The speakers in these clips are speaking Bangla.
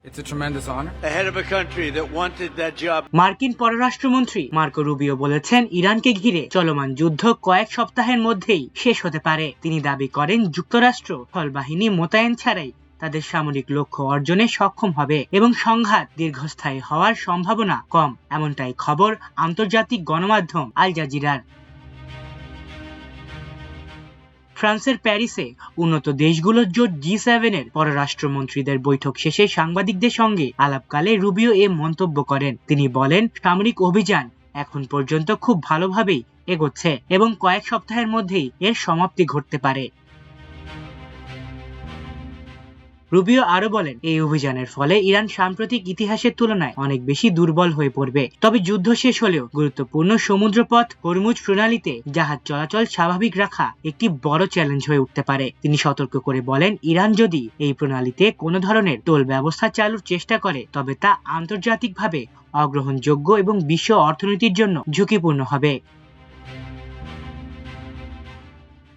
It's a tremendous honor. The head of a country that wanted that job. মার্কিন পররাষ্ট্রমন্ত্রী মার্কো রুবিও বলেছেন, ইরানকে ঘিরে চলমান যুদ্ধ কয়েক সপ্তাহের মধ্যেই শেষ হতে পারে। তিনি দাবি করেন, যুক্তরাষ্ট্র স্থলবাহিনী মোতায়েন ছাড়াই তাদের সামরিক লক্ষ্য অর্জনে সক্ষম হবে এবং সংঘাত দীর্ঘস্থায়ী হওয়ার সম্ভাবনা কম, এমনটাই খবর আন্তর্জাতিক গণমাধ্যম আল জাজিরার। ফ্রান্সের প্যারিসে উন্নত দেশগুলোর জোট G7 এর পররাষ্ট্রমন্ত্রীদের বৈঠক শেষে সাংবাদিকদের সঙ্গে আলাপকালে রুবিও এ মন্তব্য করেন। তিনি বলেন, সামরিক অভিযান এখন পর্যন্ত খুব ভালোভাবেই এগোচ্ছে এবং কয়েক সপ্তাহের মধ্যেই এর সমাপ্তি ঘটতে পারে। রুবিও আরো বলেন, এই অভিযানের ফলে ইরান সাম্প্রতিক ইতিহাসের তুলনায় অনেক বেশি দুর্বল হয়ে পড়বে। তবে যুদ্ধ শেষ হলেও গুরুত্বপূর্ণ সমুদ্রপথ হরমুজ প্রণালীতে জাহাজ চলাচল স্বাভাবিক রাখা একটি বড় চ্যালেঞ্জ হয়ে উঠতে পারে। তিনি সতর্ক করে বলেন, ইরান যদি এই প্রণালীতে কোনো ধরনের টোল ব্যবস্থা চালুর চেষ্টা করে তবে তা আন্তর্জাতিকভাবে অগ্রহণযোগ্য এবং বিশ্ব অর্থনীতির জন্য ঝুঁকিপূর্ণ হবে।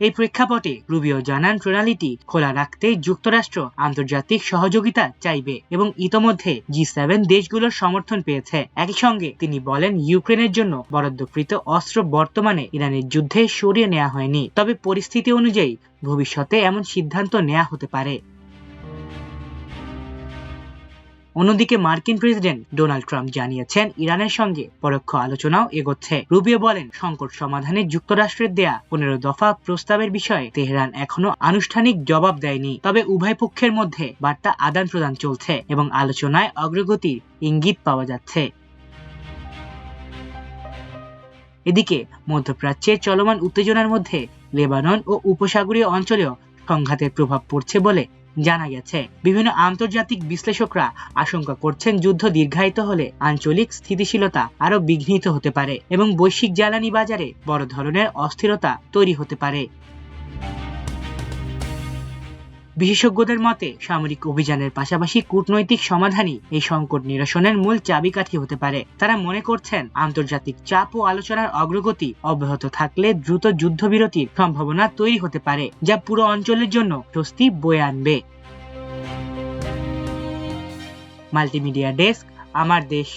এই প্রেক্ষাপটে রুবিও জানান, প্রণালীটি খোলা রাখতে যুক্তরাষ্ট্র আন্তর্জাতিক সহযোগিতা চাইবে এবং ইতোমধ্যে G7 দেশগুলোর সমর্থন পেয়েছে। একই সঙ্গে তিনি বলেন, ইউক্রেনের জন্য বরাদ্দকৃত অস্ত্র বর্তমানে ইরানের যুদ্ধে সরিয়ে নেওয়া হয়নি, তবে পরিস্থিতি অনুযায়ী ভবিষ্যতে এমন সিদ্ধান্ত নেওয়া হতে পারে। অন্যদিকে মার্কিন প্রেসিডেন্ট ডোনাল্ড ট্রাম্প জানিয়েছেন, ইরানের সঙ্গে পরোক্ষ আলোচনাও এগোচ্ছে। রুবিও বলেন, সংকট সমাধানে যুক্তরাষ্ট্রের দেয়া 15 দফা প্রস্তাবের বিষয়ে তেহরান এখনো আনুষ্ঠানিক জবাব দেয়নি, তবে উভয় পক্ষের মধ্যে বার্তা আদান প্রদান চলছে এবং আলোচনায় অগ্রগতির ইঙ্গিত পাওয়া যাচ্ছে। এদিকে মধ্যপ্রাচ্যের চলমান উত্তেজনার মধ্যে লেবানন ও উপসাগরীয় অঞ্চলেও সংঘাতের প্রভাব পড়ছে বলে জানা গেছে। বিভিন্ন আন্তর্জাতিক বিশ্লেষকরা আশঙ্কা করছেন, যুদ্ধ দীর্ঘায়িত হলে আঞ্চলিক স্থিতিশীলতা আরো বিঘ্নিত হতে পারে এবং বৈশ্বিক জ্বালানি বাজারে বড় ধরনের অস্থিরতা তৈরি হতে পারে। বিশেষজ্ঞদের মতে, সামরিক অভিযানের পাশাপাশি কূটনৈতিক সমাধানই এই সংকট নিরসনের মূল চাবিকাঠি হতে পারে। তারা মনে করছেন, আন্তর্জাতিক চাপ ও আলোচনার অগ্রগতি অব্যাহত থাকলে দ্রুত যুদ্ধবিরতির সম্ভাবনা তৈরি হতে পারে, যা পুরো অঞ্চলের জন্য স্বস্তি বয়ে আনবে। মাল্টিমিডিয়া ডেস্ক, আমার দেশ।